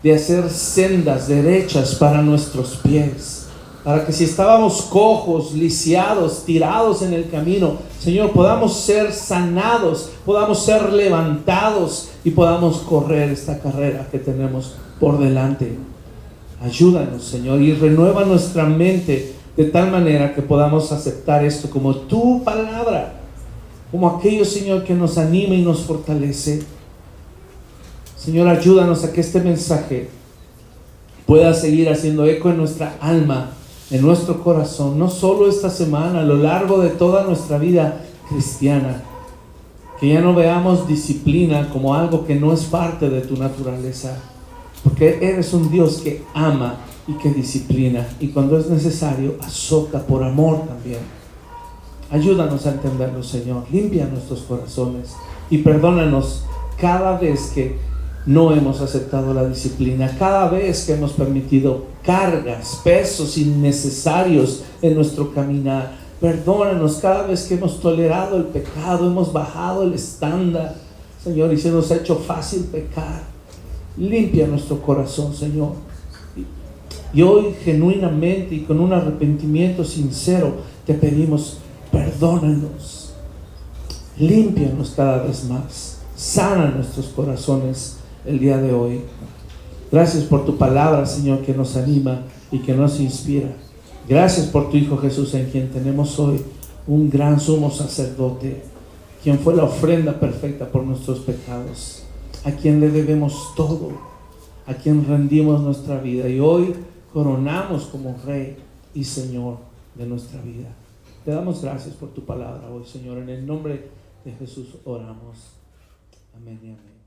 de hacer sendas derechas para nuestros pies, para que si estábamos cojos, lisiados, tirados en el camino, Señor, podamos ser sanados, podamos ser levantados y podamos correr esta carrera que tenemos por delante. Ayúdanos, Señor, y renueva nuestra mente de tal manera que podamos aceptar esto como tu palabra, como aquello, Señor, que nos anima y nos fortalece. Señor, ayúdanos a que este mensaje pueda seguir haciendo eco en nuestra alma, en nuestro corazón, no solo esta semana, a lo largo de toda nuestra vida cristiana. Que ya no veamos disciplina como algo que no es parte de tu naturaleza, porque eres un Dios que ama y que disciplina, y cuando es necesario azota por amor también. Ayúdanos a entenderlo, Señor. Limpia nuestros corazones y perdónanos cada vez que no hemos aceptado la disciplina, cada vez que hemos permitido cargas, pesos innecesarios en nuestro caminar. Perdónanos cada vez que hemos tolerado el pecado, hemos bajado el estándar, Señor, y se nos ha hecho fácil pecar. Limpia nuestro corazón, Señor. Y hoy genuinamente y con un arrepentimiento sincero te pedimos, perdónanos, límpianos cada vez más, sana nuestros corazones el día de hoy. Gracias por tu palabra, Señor, que nos anima y que nos inspira. Gracias por tu Hijo Jesús, en quien tenemos hoy un gran sumo sacerdote, quien fue la ofrenda perfecta por nuestros pecados, a quien le debemos todo, a quien rendimos nuestra vida y hoy coronamos como Rey y Señor de nuestra vida. Te damos gracias por tu palabra hoy, Señor. En el nombre de Jesús oramos. Amén y amén.